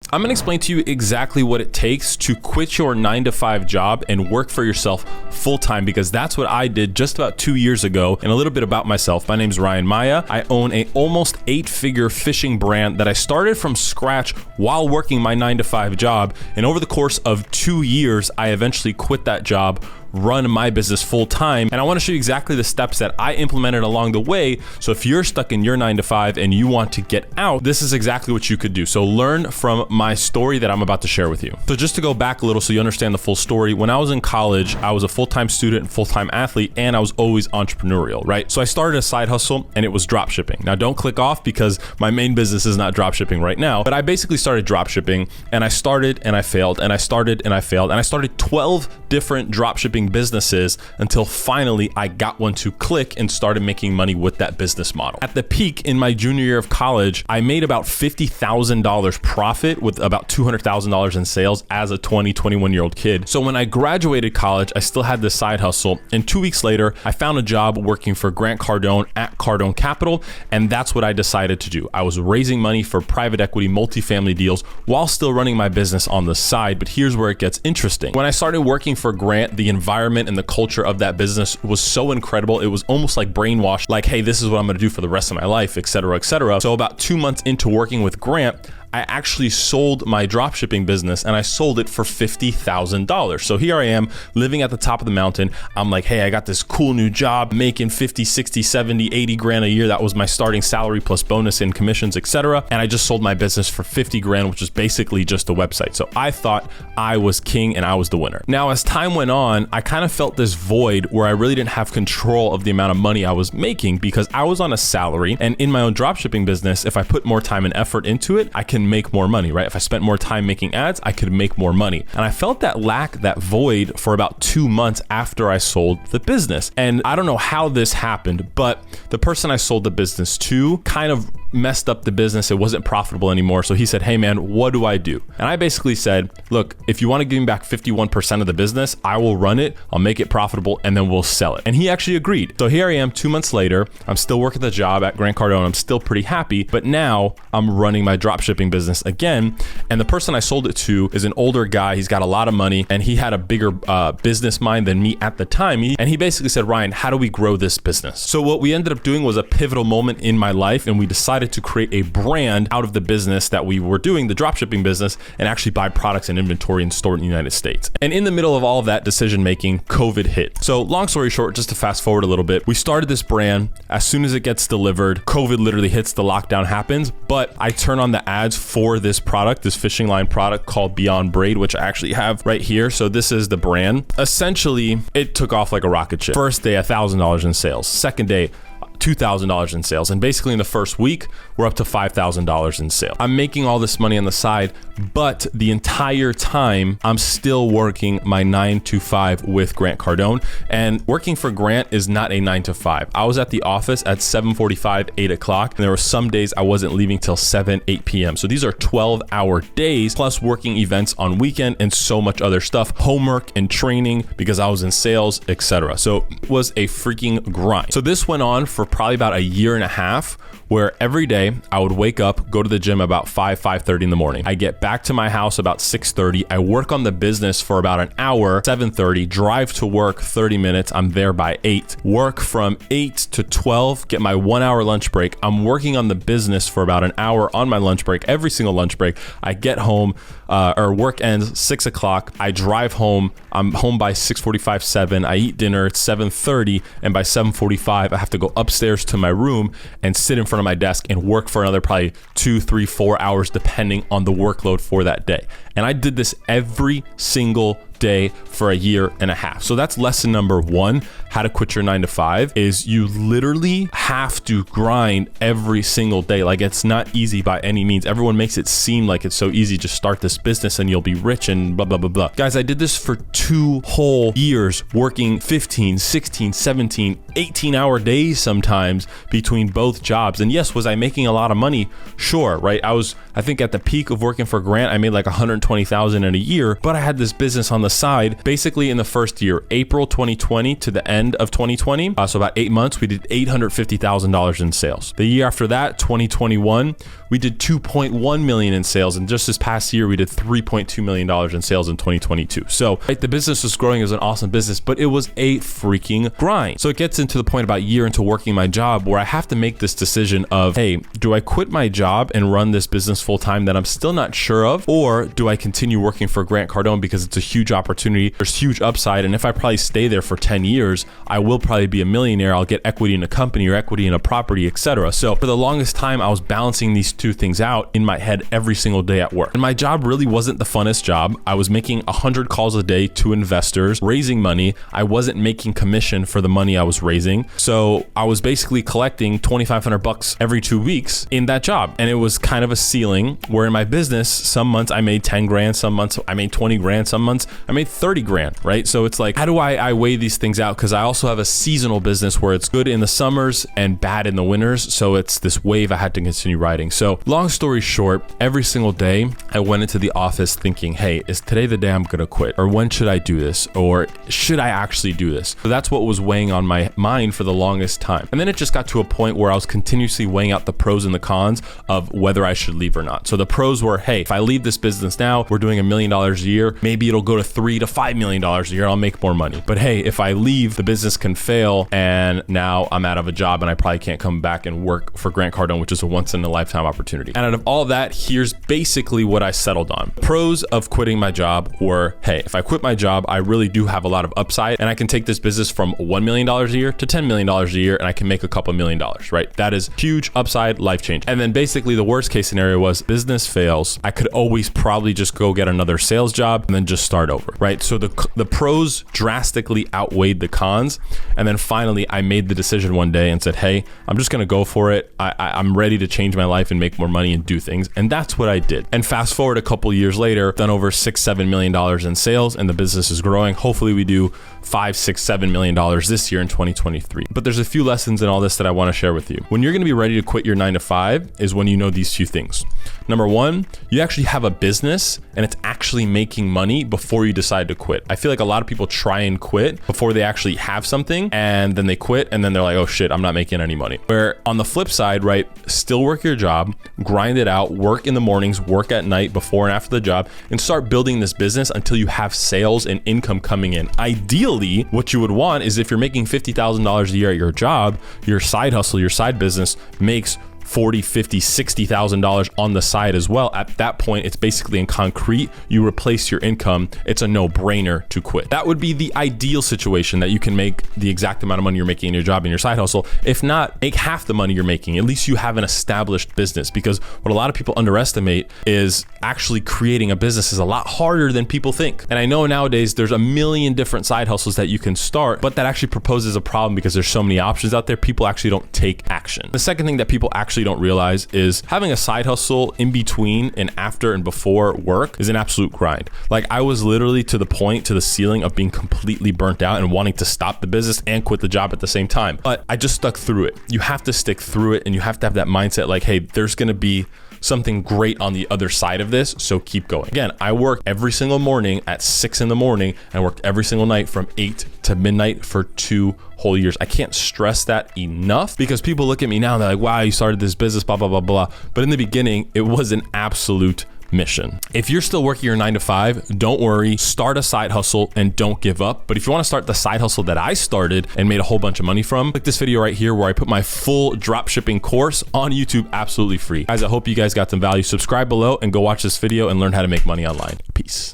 I'm gonna explain to you exactly what it takes to quit your 9-to-5 job and work for yourself full-time, because that's what I did just about 2 years ago. And a little bit about myself. My name's Ryan Maya. I own a almost 8-figure fishing brand that I started from scratch while working my 9-to-5 job. And over the course of 2 years, I eventually quit that job, run my business full time. And I want to show you exactly the steps that I implemented along the way. So if you're stuck in your 9-to-5 and you want to get out, this is exactly what you could do. So learn from my story that I'm about to share with you. So just to go back a little so you understand the full story, when I was in college, I was a full-time student and full-time athlete, and I was always entrepreneurial, right? So I started a side hustle, and it was dropshipping. Now don't click off because my main business is not dropshipping right now, but I basically started dropshipping, and I started and I failed, and I started and I failed, and I started 12 different dropshipping businesses until finally I got one to click and started making money with that business model. At the peak in my junior year of college, I made about $50,000 profit with about $200,000 in sales as a 21-year-old kid. So when I graduated college, I still had this side hustle. And 2 weeks later, I found a job working for Grant Cardone at Cardone Capital. And that's what I decided to do. I was raising money for private equity multifamily deals while still running my business on the side. But here's where it gets interesting. When I started working for Grant, the environment and the culture of that business was so incredible. It was almost like brainwashed, like, hey, this is what I'm gonna do for the rest of my life, et cetera, et cetera. So about 2 months into working with Grant, I actually sold my dropshipping business, and I sold it for $50,000. So here I am living at the top of the mountain. I'm like, hey, I got this cool new job making 50, 60, 70, 80 grand a year. That was my starting salary plus bonus and commissions, etc. And I just sold my business for 50 grand, which is basically just a website. So I thought I was king and I was the winner. Now, as time went on, I kind of felt this void where I really didn't have control of the amount of money I was making because I was on a salary. And in my own dropshipping business, if I put more time and effort into it, I can make more money, right? If I spent more time making ads, I could make more money. And I felt that lack, that void for about 2 months after I sold the business. And I don't know how this happened, but the person I sold the business to kind of messed up the business. It wasn't profitable anymore. So he said, hey man, what do I do? And I basically said, look, if you want to give me back 51% of the business, I will run it, I'll make it profitable, and then we'll sell it. And he actually agreed. So here I am 2 months later, I'm still working the job at Grant Cardone. I'm still pretty happy, but now I'm running my dropshipping business again. And the person I sold it to is an older guy. He's got a lot of money and he had a bigger business mind than me at the time. And he basically said, Ryan, how do we grow this business? So what we ended up doing was a pivotal moment in my life, and we decided to create a brand out of the business that we were doing, the dropshipping business, and actually buy products and inventory and store it in the United States. And in the middle of all of that decision making, COVID hit. So long story short, just to fast forward a little bit, we started this brand. As soon as it gets delivered, COVID literally hits, the lockdown happens, but I turn on the ads for this product, this fishing line product called Beyond Braid, which I actually have right here. So this is the brand. Essentially, it took off like a rocket ship. First day, $1,000 in sales. Second day, $2,000 in sales. And basically in the first week, we're up to $5,000 in sales. I'm making all this money on the side, but the entire time I'm still working my 9-to-5 with Grant Cardone. And working for Grant is not a 9-to-5. I was at the office at 7:45, 8 o'clock, and there were some days I wasn't leaving till 7, 8 p.m. So these are 12-hour days, plus working events on weekend and so much other stuff, homework and training because I was in sales, etc. So it was a freaking grind. So this went on for probably about a year and a half, where every day I would wake up, go to the gym about 5:30 in the morning. I get back to my house about 6:30. I work on the business for about an hour, 7:30, drive to work 30 minutes. I'm there by 8. Work from 8 to 12, get my 1 hour lunch break. I'm working on the business for about an hour on my lunch break, every single lunch break. I get home, or work ends 6 o'clock. I drive home. I'm home by 6:45, 7. I eat dinner at 7:30, and by 7:45, I have to go upstairs to my room and sit in front of my desk and work for another probably 2, 3, 4 hours, depending on the workload for that day. And I did this every single day for a year and a half. So that's lesson number 1, how to quit your 9-to-5, is you literally have to grind every single day. Like, it's not easy by any means. Everyone makes it seem like it's so easy. Just start this business and you'll be rich and blah, blah, blah, blah. Guys, I did this for 2 whole years, working 15, 16, 17, 18-hour days sometimes between both jobs. And yes, was I making a lot of money? Sure, right? I think at the peak of working for Grant, I made like $120,000 in a year, but I had this business on the the side. Basically in the first year, April 2020 to the end of 2020, so about 8 months, we did $850,000 in sales. The year after that, 2021, we did 2.1 million in sales. And just this past year, we did $3.2 million in sales in 2022. So right, the business was growing as an awesome business, but it was a freaking grind. So it gets into the point about a year into working my job where I have to make this decision of, hey, do I quit my job and run this business full time that I'm still not sure of? Or do I continue working for Grant Cardone because it's a huge opportunity, there's huge upside, and if I probably stay there for 10 years, I will probably be a millionaire, I'll get equity in a company or equity in a property, etc. So for the longest time, I was balancing these two things out in my head every single day at work. And my job really wasn't the funnest job. I was making 100 calls a day to investors, raising money. I wasn't making commission for the money I was raising. So I was basically collecting $2,500 every 2 weeks in that job. And it was kind of a ceiling where in my business, some months I made 10 grand, some months I made 20 grand, some months I made 30 grand, right? So it's like, how do I weigh these things out? Because I also have a seasonal business where it's good in the summers and bad in the winters. So it's this wave I had to continue riding. So long story short, every single day I went into the office thinking, hey, is today the day I'm gonna quit? Or when should I do this? Or should I actually do this? So that's what was weighing on my mind for the longest time. And then it just got to a point where I was continuously weighing out the pros and the cons of whether I should leave or not. So the pros were, hey, if I leave this business now, we're doing $1 million a year, maybe it'll go to $3 to $5 million a year, I'll make more money. But hey, if I leave, the business can fail and now I'm out of a job and I probably can't come back and work for Grant Cardone, which is a once in a lifetime opportunity. And out of all that, here's basically what I settled on. Pros of quitting my job were, hey, if I quit my job, I really do have a lot of upside and I can take this business from $1 million a year to $10 million a year and I can make a couple $1 million, right? That is huge upside, life change. And then basically the worst case scenario was business fails. I could always probably just go get another sales job and then just start over, right? So the pros drastically outweighed the cons. And then finally I made the decision one day and said, hey, I'm just gonna go for it. I'm ready to change my life and make more money and do things. And that's what I did. And fast forward a couple years later, done over $6-7 million in sales and the business is growing. Hopefully we do $5-6-7 million this year in 2023. But there's a few lessons in all this that I want to share with you. When you're going to be ready to quit your 9 to 5 is when you know these few things. Number one, you actually have a business and it's actually making money before you decide to quit. I feel like a lot of people try and quit before they actually have something and then they quit and then they're like, oh shit, I'm not making any money. Where on the flip side, right, still work your job, grind it out, work in the mornings, work at night before and after the job, and start building this business until you have sales and income coming in. Ideally, what you would want is if you're making $50,000 a year at your job, your side hustle, your side business makes $40,000, $50,000, $60,000 on the side as well. At that point, it's basically in concrete. You replace your income. It's a no-brainer to quit. That would be the ideal situation, that you can make the exact amount of money you're making in your job and your side hustle. If not, make half the money you're making. At least you have an established business, because what a lot of people underestimate is actually creating a business is a lot harder than people think. And I know nowadays there's a million different side hustles that you can start, but that actually proposes a problem because there's so many options out there. People actually don't take action. The second thing that people actually don't realize is having a side hustle in between and after and before work is an absolute grind. Like I was literally to the ceiling of being completely burnt out and wanting to stop the business and quit the job at the same time. But I just stuck through it. You have to stick through it and you have to have that mindset like, hey, there's going to be something great on the other side of this, so keep going. Again, I work every single morning at 6 in the morning and worked every single night from 8 to midnight for 2 whole years. I can't stress that enough, because people look at me now and they're like, wow, you started this business, blah, blah, blah, blah. But in the beginning, it was an absolute mission. If you're still working your 9 to 5, don't worry, start a side hustle and don't give up. But if you want to start the side hustle that I started and made a whole bunch of money from, click this video right here where I put my full dropshipping course on YouTube absolutely free. Guys, I hope you guys got some value. Subscribe below and go watch this video and learn how to make money online. Peace.